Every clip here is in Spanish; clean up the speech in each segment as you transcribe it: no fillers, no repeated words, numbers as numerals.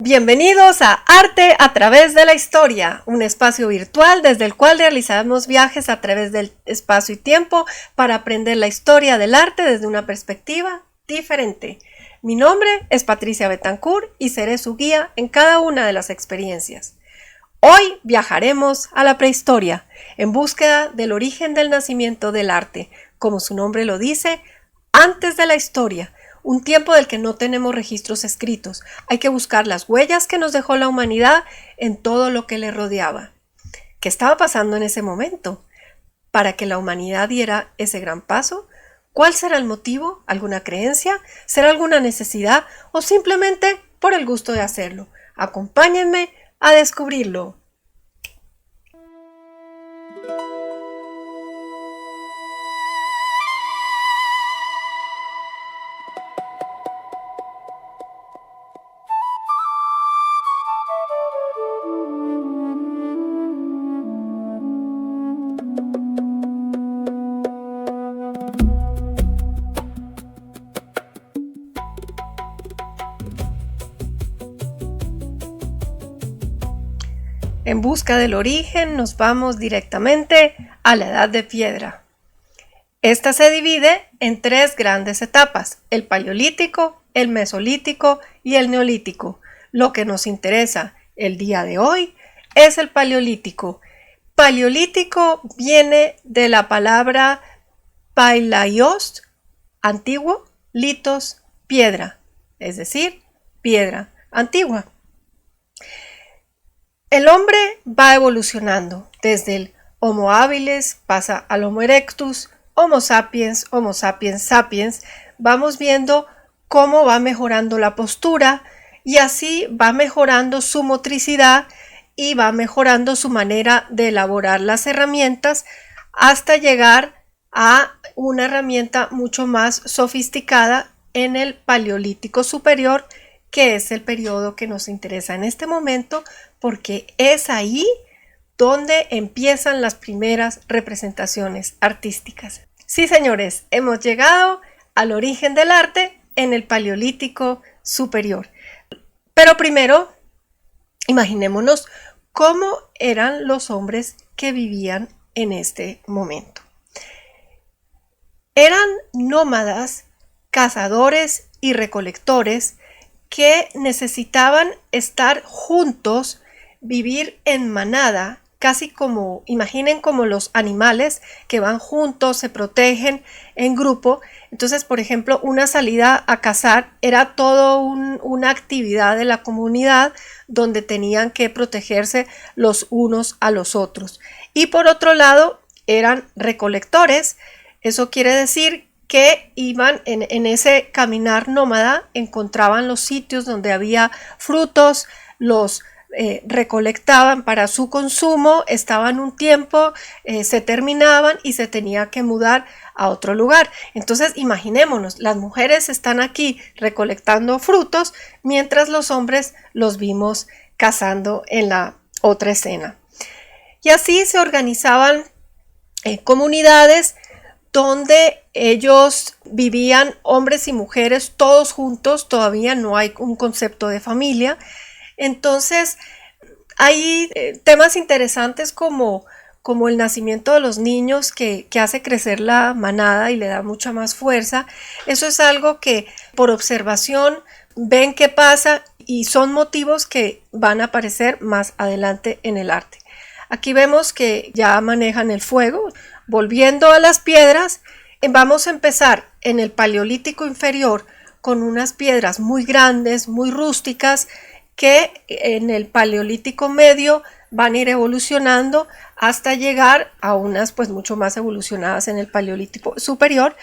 Bienvenidos a Arte a través de la historia, un espacio virtual desde el cual realizamos viajes a través del espacio y tiempo para aprender la historia del arte desde una perspectiva diferente. Mi nombre es Patricia Betancourt y seré su guía en cada una de las experiencias. Hoy viajaremos a la prehistoria en búsqueda del origen del nacimiento del arte, como su nombre lo dice, antes de la historia. Un tiempo del que no tenemos registros escritos. Hay que buscar las huellas que nos dejó la humanidad en todo lo que le rodeaba. ¿Qué estaba pasando en ese momento para que la humanidad diera ese gran paso? ¿Cuál será el motivo? ¿Alguna creencia? ¿Será alguna necesidad? ¿O simplemente por el gusto de hacerlo? Acompáñenme a descubrirlo. En busca del origen nos vamos directamente a la Edad de Piedra. Esta se divide en tres grandes etapas: el Paleolítico, el Mesolítico y el Neolítico. Lo que nos interesa el día de hoy es el Paleolítico. Paleolítico viene de la palabra palaios, antiguo, litos, piedra, es decir, piedra antigua. El hombre va evolucionando desde el Homo habilis, pasa al Homo erectus, Homo sapiens sapiens. Vamos viendo cómo va mejorando la postura y así va mejorando su motricidad y va mejorando su manera de elaborar las herramientas hasta llegar a una herramienta mucho más sofisticada en el Paleolítico superior, que es el periodo que nos interesa en este momento, porque es ahí donde empiezan las primeras representaciones artísticas. Sí, señores, hemos llegado al origen del arte en el Paleolítico superior. Pero primero, imaginémonos cómo eran los hombres que vivían en este momento. Eran nómadas, cazadores y recolectores que necesitaban estar juntos, vivir en manada, casi como, imaginen como los animales que van juntos, se protegen en grupo. Entonces, por ejemplo, una salida a cazar era toda una actividad de la comunidad donde tenían que protegerse los unos a los otros. Y por otro lado, eran recolectores. Eso quiere decir que iban en ese caminar nómada, encontraban los sitios donde había frutos, los recolectaban para su consumo, estaban un tiempo, se terminaban y se tenía que mudar a otro lugar. Entonces imaginémonos, las mujeres están aquí recolectando frutos mientras los hombres los vimos cazando en la otra escena. Y así se organizaban comunidades donde ellos vivían, hombres y mujeres, todos juntos. Todavía no hay un concepto de familia. Entonces, hay temas interesantes como el nacimiento de los niños que hace crecer la manada y le da mucha más fuerza. Eso es algo que por observación ven qué pasa y son motivos que van a aparecer más adelante en el arte. Aquí vemos que ya manejan el fuego. Volviendo a las piedras, vamos a empezar en el Paleolítico inferior con unas piedras muy grandes, muy rústicas, que en el Paleolítico medio van a ir evolucionando hasta llegar a unas pues mucho más evolucionadas en el Paleolítico superior,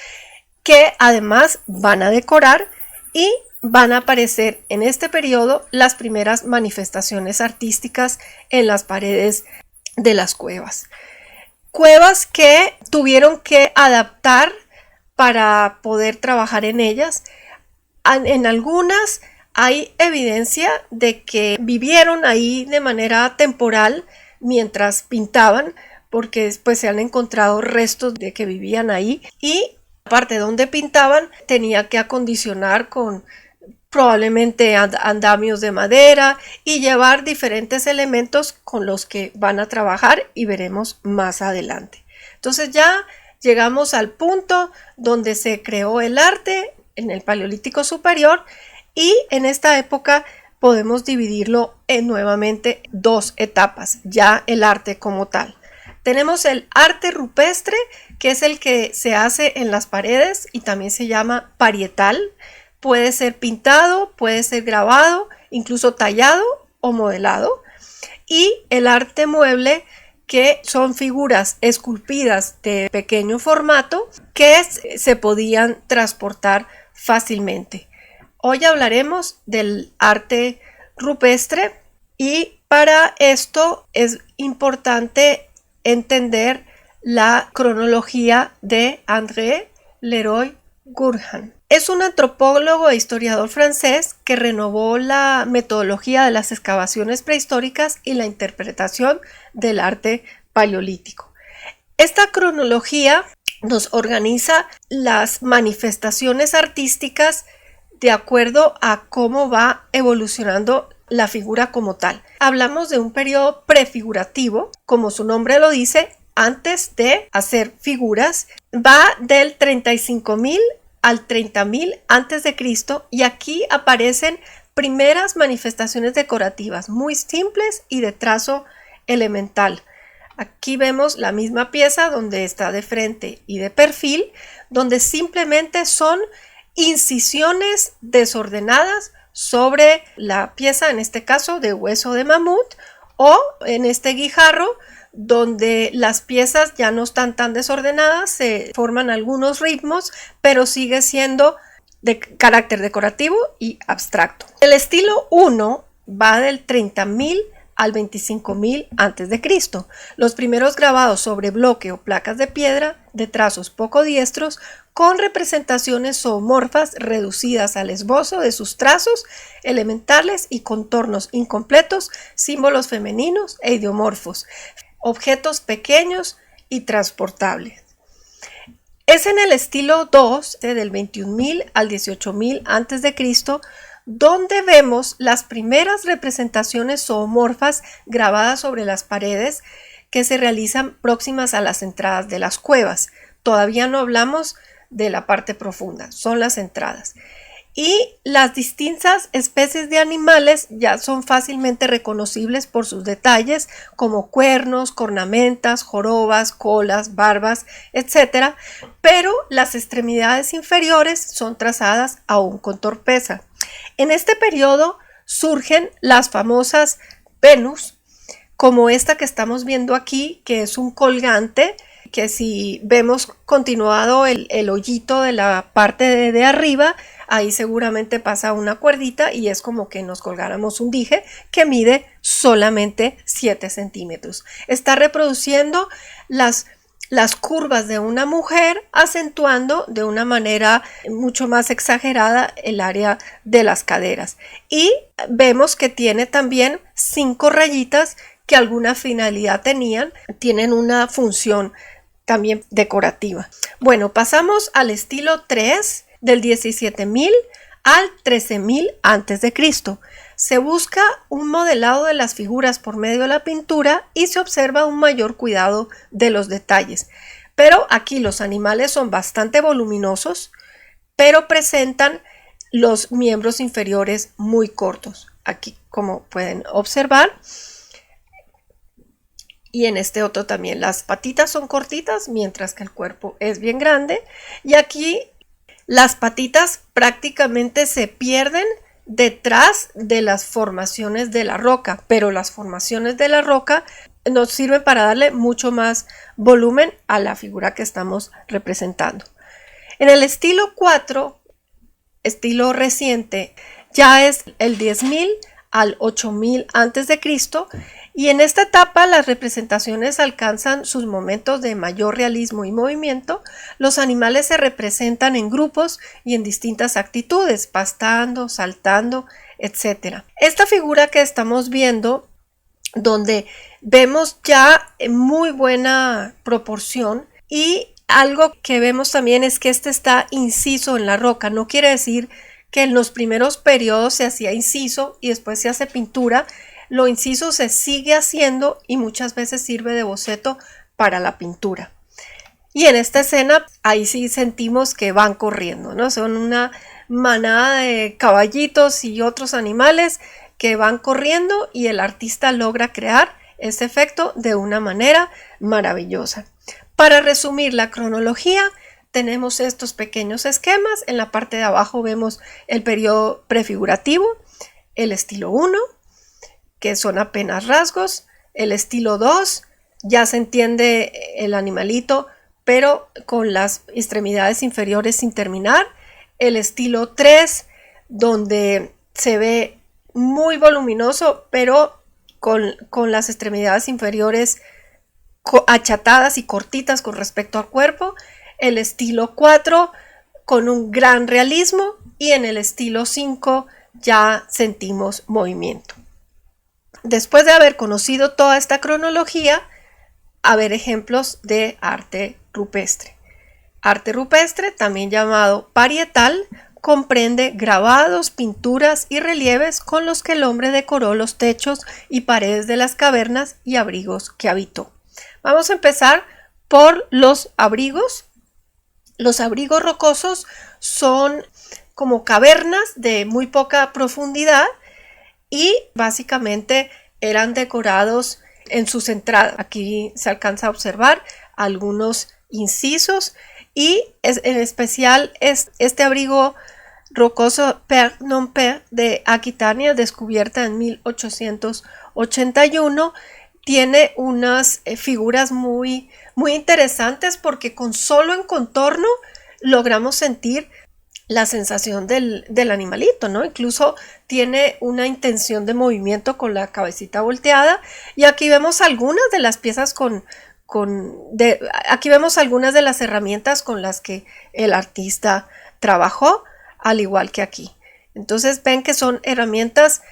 que además van a decorar y van a aparecer en este periodo las primeras manifestaciones artísticas en las paredes de las cuevas. Cuevas que tuvieron que adaptar para poder trabajar en ellas. En algunas hay evidencia de que vivieron ahí de manera temporal mientras pintaban, porque después se han encontrado restos de que vivían ahí, y la parte donde pintaban tenía que acondicionar con probablemente andamios de madera y llevar diferentes elementos con los que van a trabajar y veremos más adelante. Entonces ya llegamos al punto donde se creó el arte en el Paleolítico Superior y en esta época podemos dividirlo en nuevamente dos etapas, ya el arte como tal. Tenemos el arte rupestre, que es el que se hace en las paredes y también se llama parietal. Puede ser pintado, puede ser grabado, incluso tallado o modelado. Y el arte mueble, que son figuras esculpidas de pequeño formato que se podían transportar fácilmente. Hoy hablaremos del arte rupestre y para esto es importante entender la cronología de André Leroi-Gourhan. Es un antropólogo e historiador francés que renovó la metodología de las excavaciones prehistóricas y la interpretación del arte paleolítico. Esta cronología nos organiza las manifestaciones artísticas de acuerdo a cómo va evolucionando la figura como tal. Hablamos de un periodo prefigurativo, como su nombre lo dice, antes de hacer figuras, va del 35.000 al 30.000 antes de Cristo y aquí aparecen primeras manifestaciones decorativas muy simples y de trazo elemental. Aquí vemos la misma pieza donde está de frente y de perfil, donde simplemente son incisiones desordenadas sobre la pieza, en este caso de hueso de mamut, o en este guijarro donde las piezas ya no están tan desordenadas, se forman algunos ritmos, pero sigue siendo de carácter decorativo y abstracto. El estilo 1 va del 30.000 al 25.000 a.C. Los primeros grabados sobre bloque o placas de piedra de trazos poco diestros con representaciones zoomorfas reducidas al esbozo de sus trazos elementales y contornos incompletos, símbolos femeninos e idiomorfos, objetos pequeños y transportables. Es en el estilo 2 del 21.000 al 18.000 a.C. donde vemos las primeras representaciones zoomorfas grabadas sobre las paredes que se realizan próximas a las entradas de las cuevas. Todavía no hablamos de la parte profunda, son las entradas. Y las distintas especies de animales ya son fácilmente reconocibles por sus detalles, como cuernos, cornamentas, jorobas, colas, barbas, etc. Pero las extremidades inferiores son trazadas aún con torpeza. En este periodo surgen las famosas Venus, como esta que estamos viendo aquí, que es un colgante, que si vemos continuado el hoyito de la parte de arriba, ahí seguramente pasa una cuerdita y es como que nos colgáramos un dije que mide solamente 7 centímetros. Está reproduciendo las curvas de una mujer, acentuando de una manera mucho más exagerada el área de las caderas. Y vemos que tiene también 5 rayitas que alguna finalidad tienen una función también decorativa. Bueno, pasamos al estilo 3 del 17.000 al 13.000 a.C. Se busca un modelado de las figuras por medio de la pintura y se observa un mayor cuidado de los detalles. Pero aquí los animales son bastante voluminosos, pero presentan los miembros inferiores muy cortos. Aquí, como pueden observar, y en este otro también las patitas son cortitas, mientras que el cuerpo es bien grande. Y aquí las patitas prácticamente se pierden detrás de las formaciones de la roca, pero las formaciones de la roca nos sirven para darle mucho más volumen a la figura que estamos representando. En el estilo 4, estilo reciente, ya es el 10.000 al 8.000 a.C. Y en esta etapa las representaciones alcanzan sus momentos de mayor realismo y movimiento. Los animales se representan en grupos y en distintas actitudes, pastando, saltando, etc. Esta figura que estamos viendo, donde vemos ya muy buena proporción, y algo que vemos también es que este está inciso en la roca. No quiere decir que en los primeros periodos se hacía inciso y después se hace pintura. Lo inciso se sigue haciendo y muchas veces sirve de boceto para la pintura. Y en esta escena, ahí sí sentimos que van corriendo, ¿no? Son una manada de caballitos y otros animales que van corriendo y el artista logra crear este efecto de una manera maravillosa. Para resumir la cronología, tenemos estos pequeños esquemas. En la parte de abajo vemos el periodo prefigurativo, el estilo 1, que son apenas rasgos, el estilo 2, ya se entiende el animalito, pero con las extremidades inferiores sin terminar. El estilo 3, donde se ve muy voluminoso, pero con las extremidades inferiores achatadas y cortitas con respecto al cuerpo. El estilo 4, con un gran realismo, y en el estilo 5 ya sentimos movimiento. Después de haber conocido toda esta cronología, a ver ejemplos de arte rupestre. Arte rupestre, también llamado parietal, comprende grabados, pinturas y relieves con los que el hombre decoró los techos y paredes de las cavernas y abrigos que habitó. Vamos a empezar por los abrigos. Los abrigos rocosos son como cavernas de muy poca profundidad y básicamente eran decorados en sus entradas. Aquí se alcanza a observar algunos incisos y en especial este abrigo rocoso Père non-Père de Aquitania, descubierta en 1881, tiene unas figuras muy interesantes porque con solo en contorno logramos sentir la sensación del animalito, ¿no? Incluso tiene una intención de movimiento con la cabecita volteada, y aquí vemos algunas de las piezas aquí vemos algunas de las herramientas con las que el artista trabajó, al igual que aquí. Entonces ven que son herramientas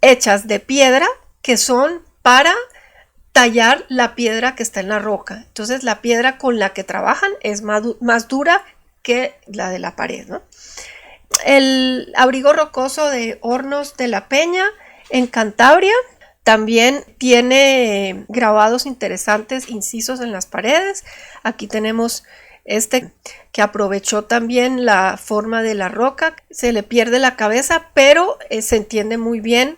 hechas de piedra que son para tallar la piedra que está en la roca. Entonces la piedra con la que trabajan es más dura que la de la pared, ¿no? El abrigo rocoso de Hornos de la Peña en Cantabria también tiene grabados interesantes, incisos en las paredes. Aquí tenemos este que aprovechó también la forma de la roca. Se le pierde la cabeza, pero se entiende muy bien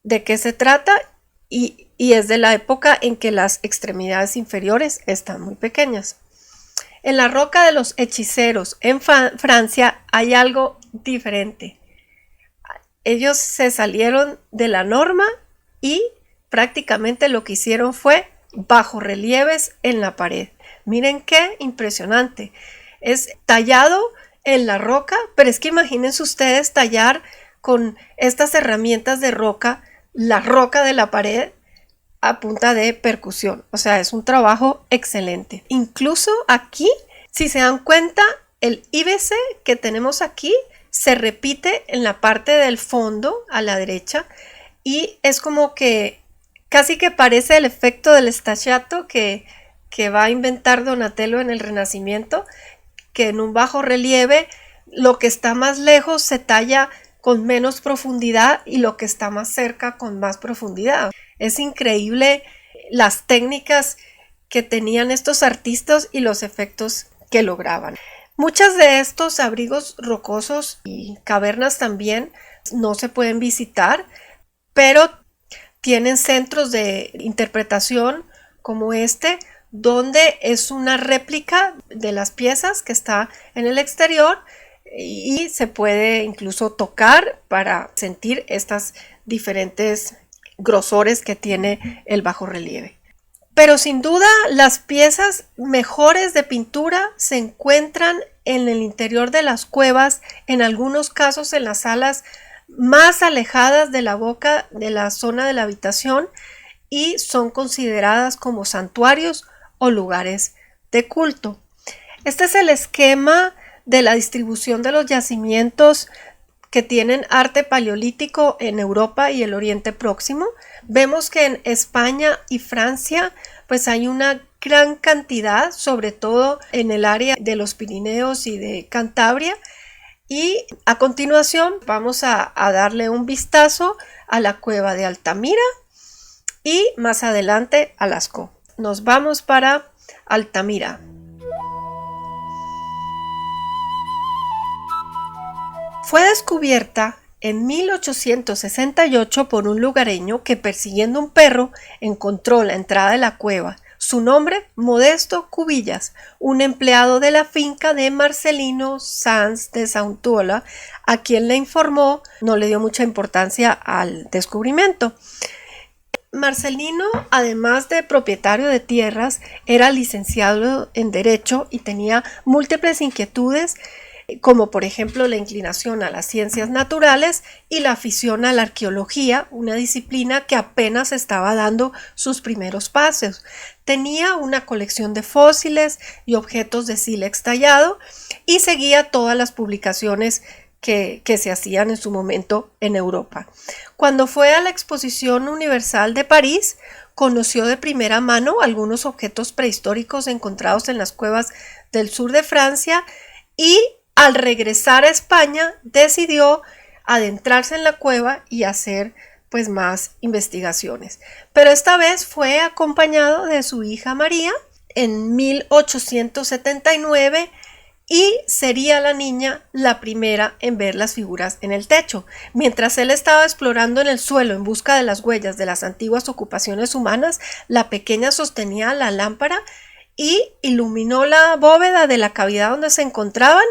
de qué se trata y es de la época en que las extremidades inferiores están muy pequeñas. En la roca de los hechiceros en Francia hay algo diferente. Ellos se salieron de la norma y prácticamente lo que hicieron fue bajorrelieves en la pared. Miren qué impresionante. Es tallado en la roca, pero es que imagínense ustedes tallar con estas herramientas de roca la roca de la pared a punta de percusión. O sea, es un trabajo excelente. Incluso aquí, si se dan cuenta, el IBC que tenemos aquí se repite en la parte del fondo a la derecha y es como que casi que parece el efecto del staccato que va a inventar Donatello en el Renacimiento, que en un bajo relieve lo que está más lejos se talla con menos profundidad y lo que está más cerca con más profundidad. Es increíble las técnicas que tenían estos artistas y los efectos que lograban. Muchas de estos abrigos rocosos y cavernas también no se pueden visitar, pero tienen centros de interpretación como este, donde es una réplica de las piezas que está en el exterior y se puede incluso tocar para sentir estas diferentes grosores que tiene el bajorrelieve. Pero sin duda las piezas mejores de pintura se encuentran en el interior de las cuevas, en algunos casos en las salas más alejadas de la boca de la zona de la habitación, y son consideradas como santuarios o lugares de culto. Este es el esquema de la distribución de los yacimientos que tienen arte paleolítico en Europa y el Oriente Próximo. Vemos que en España y Francia pues hay una gran cantidad, sobre todo en el área de los Pirineos y de Cantabria, Y a continuación vamos a darle un vistazo a la cueva de Altamira y más adelante a Lascaux. Nos vamos para Altamira. Fue descubierta en 1868 por un lugareño que, persiguiendo un perro, encontró la entrada de la cueva. Su nombre, Modesto Cubillas, un empleado de la finca de Marcelino Sanz de Sauntuola, a quien le informó, no le dio mucha importancia al descubrimiento. Marcelino, además de propietario de tierras, era licenciado en Derecho y tenía múltiples inquietudes, como por ejemplo la inclinación a las ciencias naturales y la afición a la arqueología, una disciplina que apenas estaba dando sus primeros pasos. Tenía una colección de fósiles y objetos de sílex tallado y seguía todas las publicaciones que se hacían en su momento en Europa. Cuando fue a la Exposición Universal de París, conoció de primera mano algunos objetos prehistóricos encontrados en las cuevas del sur de Francia y al regresar a España decidió adentrarse en la cueva y hacer pues más investigaciones. Pero esta vez fue acompañado de su hija María en 1879 y sería la niña la primera en ver las figuras en el techo. Mientras él estaba explorando en el suelo en busca de las huellas de las antiguas ocupaciones humanas, la pequeña sostenía la lámpara y iluminó la bóveda de la cavidad donde se encontraban.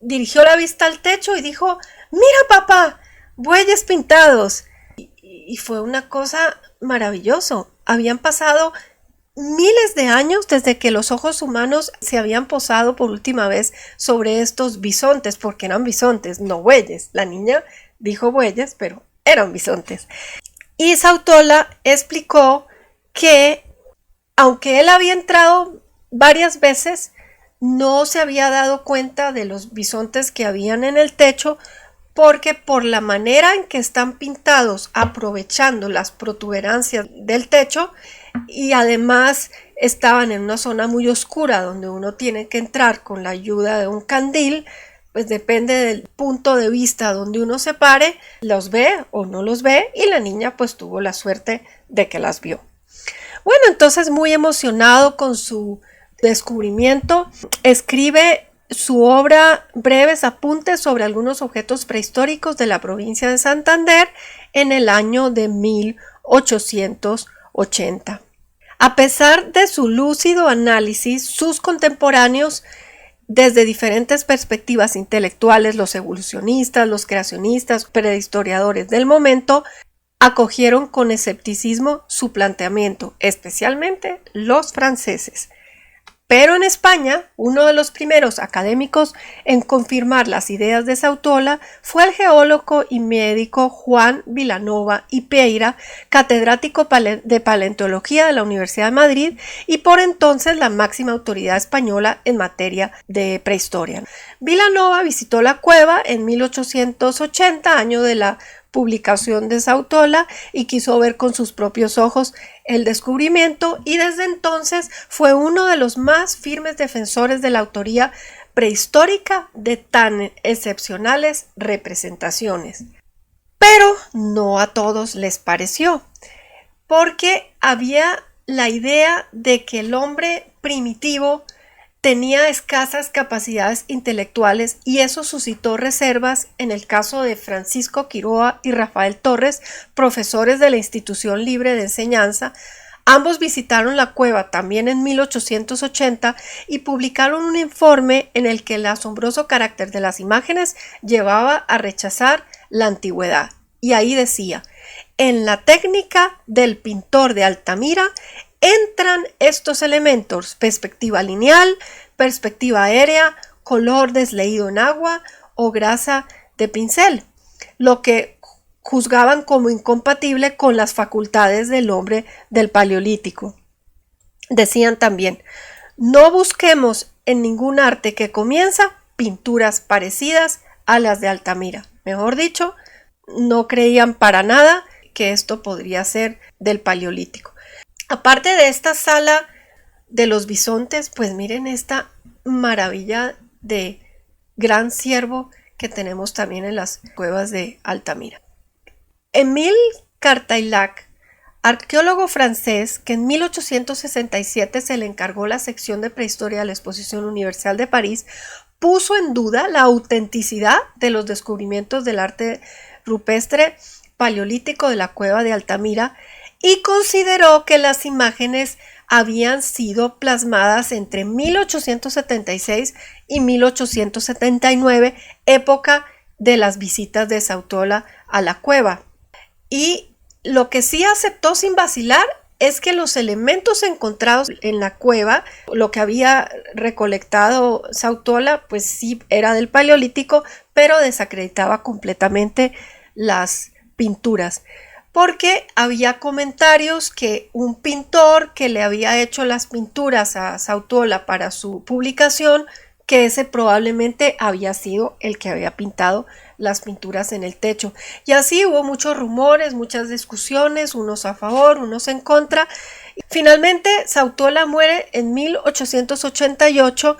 Dirigió la vista al techo y dijo: «¡Mira, papá! ¡Bueyes pintados!». Y fue una cosa maravillosa. Habían pasado miles de años desde que los ojos humanos se habían posado por última vez sobre estos bisontes, porque eran bisontes, no bueyes. La niña dijo bueyes, pero eran bisontes. Y Sauntuola explicó que, aunque él había entrado varias veces, no se había dado cuenta de los bisontes que habían en el techo, porque por la manera en que están pintados, aprovechando las protuberancias del techo, y además estaban en una zona muy oscura donde uno tiene que entrar con la ayuda de un candil, pues depende del punto de vista donde uno se pare, los ve o no los ve, y la niña pues tuvo la suerte de que las vio. Bueno, entonces, muy emocionado con su descubrimiento, escribe su obra Breves apuntes sobre algunos objetos prehistóricos de la provincia de Santander en el año de 1880. A pesar de su lúcido análisis, sus contemporáneos, desde diferentes perspectivas intelectuales, los evolucionistas, los creacionistas, prehistoriadores del momento, acogieron con escepticismo su planteamiento, especialmente los franceses. Pero en España, uno de los primeros académicos en confirmar las ideas de Sauntuola fue el geólogo y médico Juan Vilanova y Peira, catedrático de paleontología de la Universidad de Madrid y por entonces la máxima autoridad española en materia de prehistoria. Vilanova visitó la cueva en 1880, año de la publicación de Sauntuola, y quiso ver con sus propios ojos el descubrimiento, y desde entonces fue uno de los más firmes defensores de la autoría prehistórica de tan excepcionales representaciones. Pero no a todos les pareció, porque había la idea de que el hombre primitivo tenía escasas capacidades intelectuales, y eso suscitó reservas en el caso de Francisco Quiroga y Rafael Torres, profesores de la Institución Libre de Enseñanza. Ambos visitaron la cueva también en 1880 y publicaron un informe en el que el asombroso carácter de las imágenes llevaba a rechazar la antigüedad. Y ahí decía: en la técnica del pintor de Altamira entran estos elementos: perspectiva lineal, perspectiva aérea, color desleído en agua o grasa de pincel, lo que juzgaban como incompatible con las facultades del hombre del Paleolítico. Decían también: no busquemos en ningún arte que comienza pinturas parecidas a las de Altamira. Mejor dicho, no creían para nada que esto podría ser del Paleolítico. Aparte de esta sala de los bisontes, pues miren esta maravilla de gran ciervo que tenemos también en las cuevas de Altamira. Émile Cartailhac, arqueólogo francés que en 1867 se le encargó la sección de prehistoria de la Exposición Universal de París, puso en duda la autenticidad de los descubrimientos del arte rupestre paleolítico de la cueva de Altamira y consideró que las imágenes habían sido plasmadas entre 1876 y 1879, época de las visitas de Sautiola a la cueva. Y lo que sí aceptó sin vacilar es que los elementos encontrados en la cueva, lo que había recolectado Sautiola, pues sí era del Paleolítico, pero desacreditaba completamente las pinturas, porque había comentarios que un pintor que le había hecho las pinturas a Sautiola para su publicación, que ese probablemente había sido el que había pintado las pinturas en el techo. Y así hubo muchos rumores, muchas discusiones, unos a favor, unos en contra. Finalmente, Sautiola muere en 1888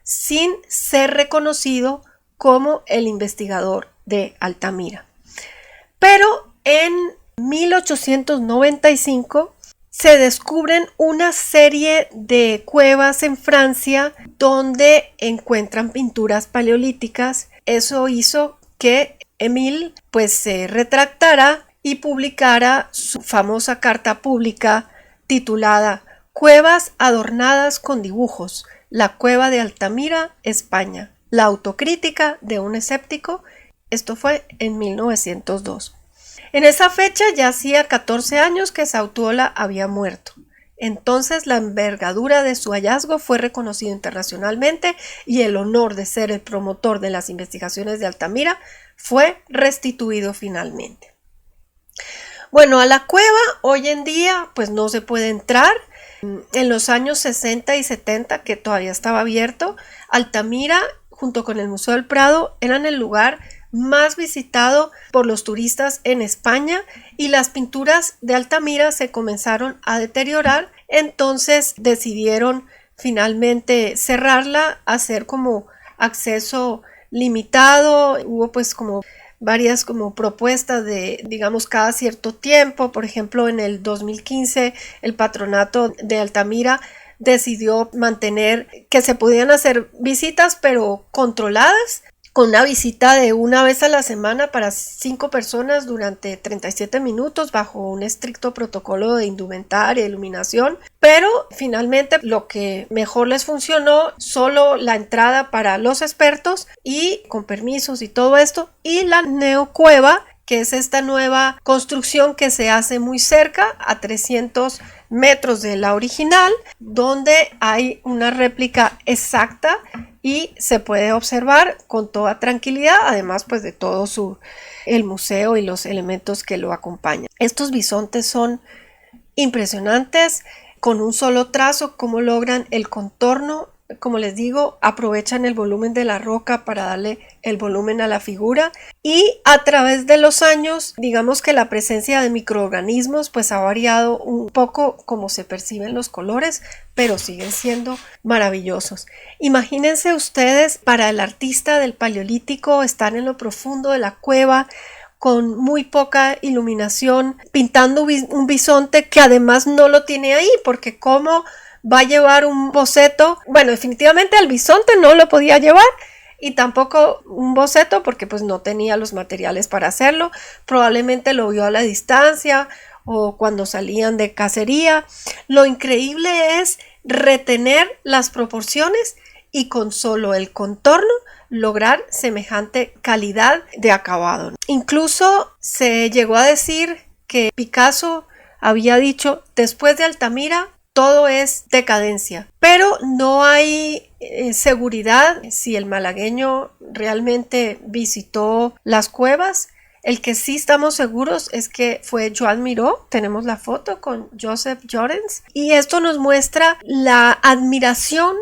sin ser reconocido como el investigador de Altamira. Pero en 1895 se descubren una serie de cuevas en Francia donde encuentran pinturas paleolíticas. Eso hizo que Émile pues se retractara y publicara su famosa carta pública titulada Cuevas adornadas con dibujos, la cueva de Altamira, España, la autocrítica de un escéptico. Esto fue en 1902. En esa fecha ya hacía 14 años que Sautiola había muerto. Entonces la envergadura de su hallazgo fue reconocido internacionalmente y el honor de ser el promotor de las investigaciones de Altamira fue restituido finalmente. Bueno, a la cueva hoy en día pues no se puede entrar. En los años 60 y 70, que todavía estaba abierto, Altamira junto con el Museo del Prado eran el lugar más visitado por los turistas en España, y las pinturas de Altamira se comenzaron a deteriorar. Entonces decidieron finalmente cerrarla, hacer como acceso limitado. Hubo pues como varias como propuestas de, digamos, cada cierto tiempo. Por ejemplo, en el 2015 el patronato de Altamira decidió mantener que se podían hacer visitas pero controladas, con una visita de una vez a la semana para 5 personas durante 37 minutos bajo un estricto protocolo de indumentaria, iluminación, pero finalmente lo que mejor les funcionó, solo la entrada para los expertos y con permisos y todo esto, y la neocueva, que es esta nueva construcción que se hace muy cerca, a 300 metros de la original, donde hay una réplica exacta y se puede observar con toda tranquilidad, además pues de todo el museo y los elementos que lo acompañan. Estos bisontes son impresionantes, con un solo trazo, cómo logran el contorno. Como les digo, aprovechan el volumen de la roca para darle el volumen a la figura, y a través de los años, digamos que la presencia de microorganismos pues ha variado un poco como se perciben los colores, pero siguen siendo maravillosos. Imagínense ustedes, para el artista del Paleolítico, estar en lo profundo de la cueva con muy poca iluminación, pintando un bisonte que además no lo tiene ahí, porque cómo va a llevar un boceto. Bueno, definitivamente el bisonte no lo podía llevar, y tampoco un boceto porque pues no tenía los materiales para hacerlo. Probablemente lo vio a la distancia o cuando salían de cacería. Lo increíble es retener las proporciones y con solo el contorno lograr semejante calidad de acabado. Incluso se llegó a decir que Picasso había dicho: después de Altamira todo es decadencia, pero no hay seguridad si el malagueño realmente visitó las cuevas. El que sí estamos seguros es que fue Joan Miró. Tenemos la foto con Joseph Llorens, y esto nos muestra la admiración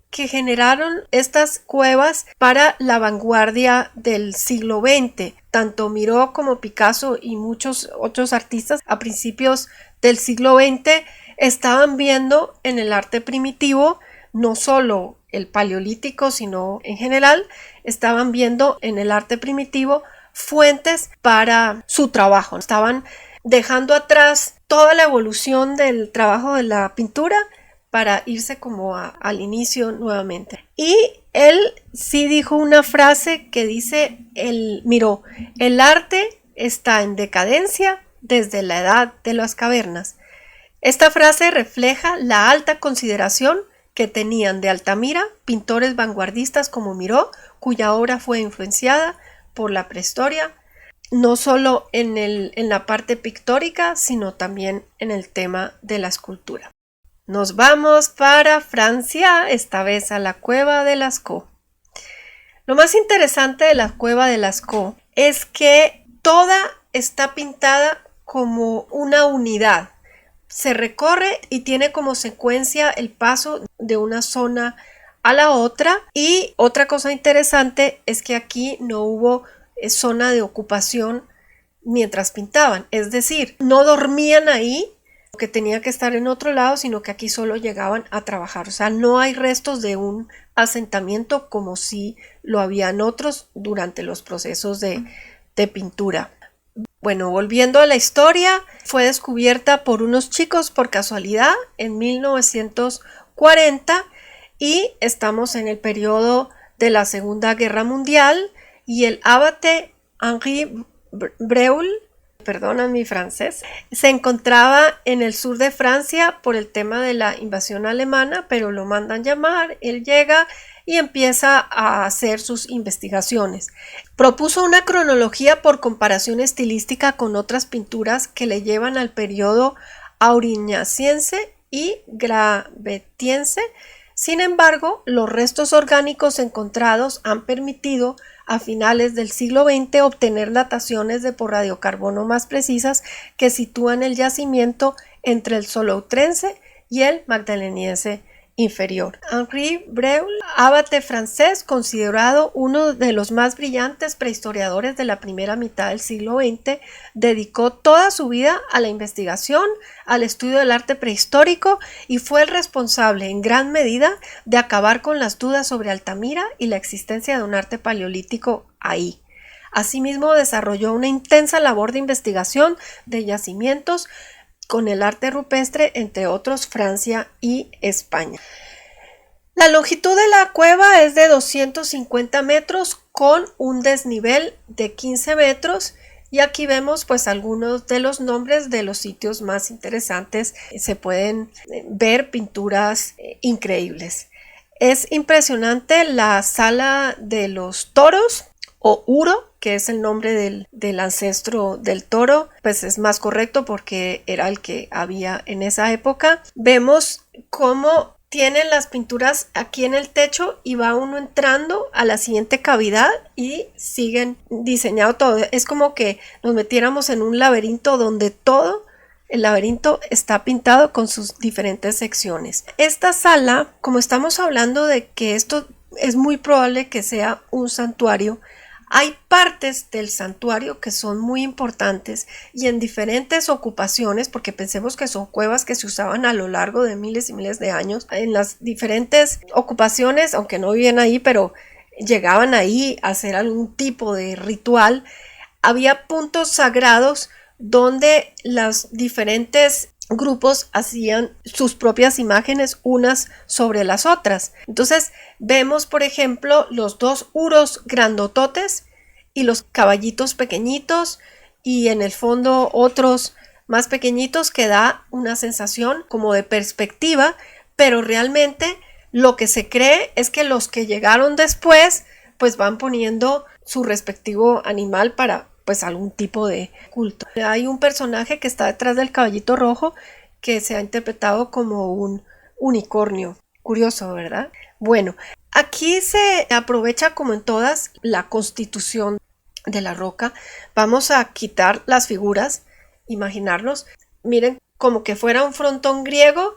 que generaron estas cuevas para la vanguardia del siglo XX. Tanto Miró como Picasso y muchos otros artistas a principios del siglo XX estaban viendo en el arte primitivo no solo el paleolítico, sino en general, estaban viendo en el arte primitivo fuentes para su trabajo. Estaban dejando atrás toda la evolución del trabajo de la pintura para irse como al inicio nuevamente. Y él sí dijo una frase que dice, miró, el arte está en decadencia desde la edad de las cavernas. Esta frase refleja la alta consideración que tenían de Altamira pintores vanguardistas como Miró, cuya obra fue influenciada por la prehistoria, no solo en la parte pictórica, sino también en el tema de la escultura. Nos vamos para Francia, esta vez a la cueva de Lascaux. Lo más interesante de la cueva de Lascaux es que toda está pintada como una unidad. Se recorre y tiene como secuencia el paso de una zona a la otra. Y otra cosa interesante es que aquí no hubo zona de ocupación mientras pintaban. Es decir, no dormían ahí, que tenía que estar en otro lado, sino que aquí solo llegaban a trabajar. O sea, no hay restos de un asentamiento como si lo habían otros durante los procesos de pintura. Bueno, volviendo a la historia, fue descubierta por unos chicos por casualidad en 1940 y estamos en el periodo de la Segunda Guerra Mundial y el abate Henri Breuil, perdona mi francés, se encontraba en el sur de Francia por el tema de la invasión alemana, pero lo mandan llamar, él llega y empieza a hacer sus investigaciones. Propuso una cronología por comparación estilística con otras pinturas que le llevan al periodo aurignaciense y gravetiense. Sin embargo, los restos orgánicos encontrados han permitido a finales del siglo XX obtener dataciones de por radiocarbono más precisas que sitúan el yacimiento entre el Soloutrense y el Magdaleniense inferior. Henri Breuil, abate francés, considerado uno de los más brillantes prehistoriadores de la primera mitad del siglo XX, dedicó toda su vida a la investigación, al estudio del arte prehistórico y fue el responsable en gran medida de acabar con las dudas sobre Altamira y la existencia de un arte paleolítico ahí. Asimismo, desarrolló una intensa labor de investigación de yacimientos con el arte rupestre, entre otros Francia y España. La longitud de la cueva es de 250 metros con un desnivel de 15 metros y aquí vemos pues algunos de los nombres de los sitios más interesantes. Se pueden ver pinturas increíbles. Es impresionante la sala de los toros o Uro, que es el nombre del ancestro del toro, pues es más correcto porque era el que había en esa época. Vemos cómo tienen las pinturas aquí en el techo y va uno entrando a la siguiente cavidad y siguen diseñado todo. Es como que nos metiéramos en un laberinto donde todo el laberinto está pintado con sus diferentes secciones. Esta sala, como estamos hablando de que esto es muy probable que sea un santuario, hay partes del santuario que son muy importantes y en diferentes ocupaciones, porque pensemos que son cuevas que se usaban a lo largo de miles y miles de años, en las diferentes ocupaciones, aunque no vivían ahí, pero llegaban ahí a hacer algún tipo de ritual, había puntos sagrados donde los diferentes grupos hacían sus propias imágenes unas sobre las otras. Entonces vemos, por ejemplo, los dos uros grandototes y los caballitos pequeñitos y en el fondo otros más pequeñitos que da una sensación como de perspectiva, pero realmente lo que se cree es que los que llegaron después pues van poniendo su respectivo animal para pues algún tipo de culto. Hay un personaje que está detrás del caballito rojo que se ha interpretado como un unicornio. Curioso, ¿verdad? Bueno, aquí se aprovecha como en todas la constitución de la roca. Vamos a quitar las figuras, imaginarnos. Miren, como que fuera un frontón griego.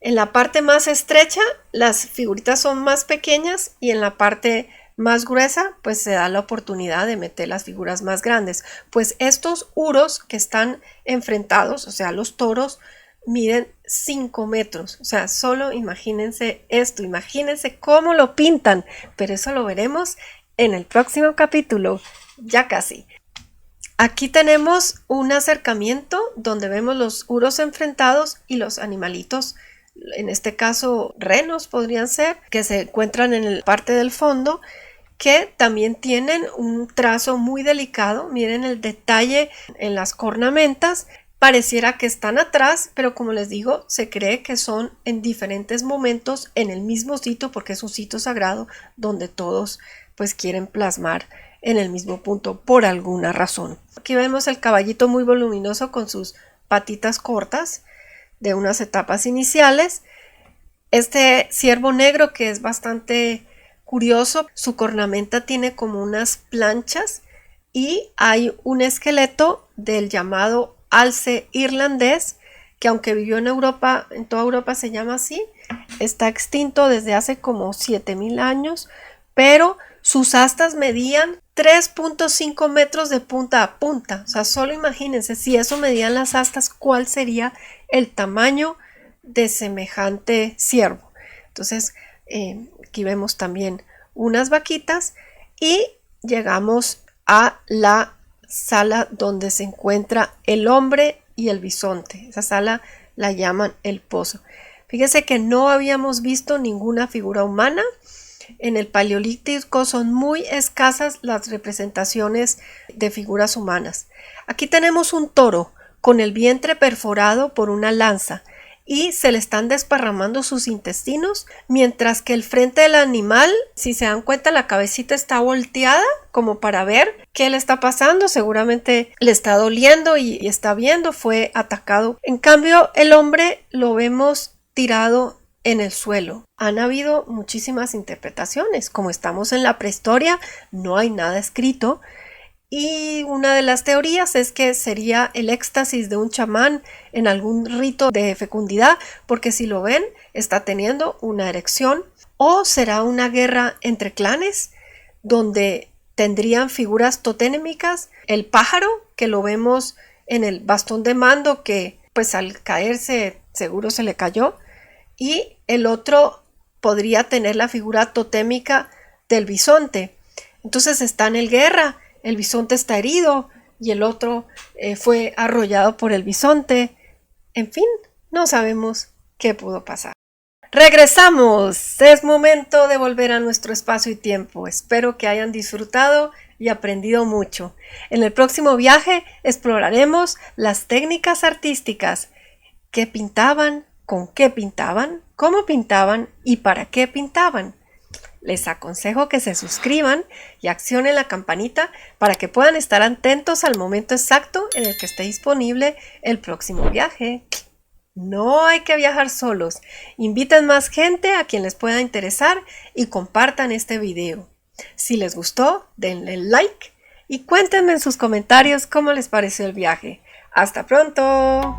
En la parte más estrecha las figuritas son más pequeñas y en la parte más gruesa pues se da la oportunidad de meter las figuras más grandes. Pues estos uros que están enfrentados, o sea los toros, miden 5 metros. O sea, solo imagínense esto, imagínense cómo lo pintan, pero eso lo veremos en el próximo capítulo, ya casi. Aquí tenemos un acercamiento donde vemos los uros enfrentados y los animalitos, en este caso renos podrían ser, que se encuentran en la parte del fondo, que también tienen un trazo muy delicado. Miren el detalle en las cornamentas. Pareciera que están atrás, pero como les digo, se cree que son en diferentes momentos en el mismo sitio, porque es un sitio sagrado donde todos pues quieren plasmar en el mismo punto por alguna razón. Aquí vemos el caballito muy voluminoso con sus patitas cortas de unas etapas iniciales. Este ciervo negro, que es bastante curioso, su cornamenta tiene como unas planchas y hay un esqueleto del llamado alce irlandés, que aunque vivió en Europa, en toda Europa se llama así, está extinto desde hace como 7000 años, pero sus astas medían 3.5 metros de punta a punta. O sea, solo imagínense, si eso medían las astas, ¿cuál sería el tamaño de semejante ciervo? Entonces, aquí vemos también unas vaquitas y llegamos a la sala donde se encuentra el hombre y el bisonte. Esa sala la llaman el pozo. Fíjense que no habíamos visto ninguna figura humana. En el Paleolítico son muy escasas las representaciones de figuras humanas. Aquí tenemos un toro con el vientre perforado por una lanza y se le están desparramando sus intestinos, mientras que el frente del animal, si se dan cuenta, la cabecita está volteada como para ver qué le está pasando. Seguramente le está doliendo y está viendo, fue atacado. En cambio, el hombre lo vemos tirado en el suelo. Han habido muchísimas interpretaciones. Como estamos en la prehistoria, no hay nada escrito. Y una de las teorías es que sería el éxtasis de un chamán en algún rito de fecundidad, porque si lo ven, está teniendo una erección. O será una guerra entre clanes, donde tendrían figuras totémicas. El pájaro, que lo vemos en el bastón de mando, que pues al caerse seguro se le cayó. Y el otro podría tener la figura totémica del bisonte. Entonces están en guerra. El bisonte está herido y el otro fue arrollado por el bisonte. En fin, no sabemos qué pudo pasar. ¡Regresamos! Es momento de volver a nuestro espacio y tiempo. Espero que hayan disfrutado y aprendido mucho. En el próximo viaje exploraremos las técnicas artísticas. ¿Qué pintaban? ¿Con qué pintaban? ¿Cómo pintaban? ¿Y para qué pintaban? Les aconsejo que se suscriban y accionen la campanita para que puedan estar atentos al momento exacto en el que esté disponible el próximo viaje. No hay que viajar solos. Inviten más gente a quien les pueda interesar y compartan este video. Si les gustó, denle like y cuéntenme en sus comentarios cómo les pareció el viaje. ¡Hasta pronto!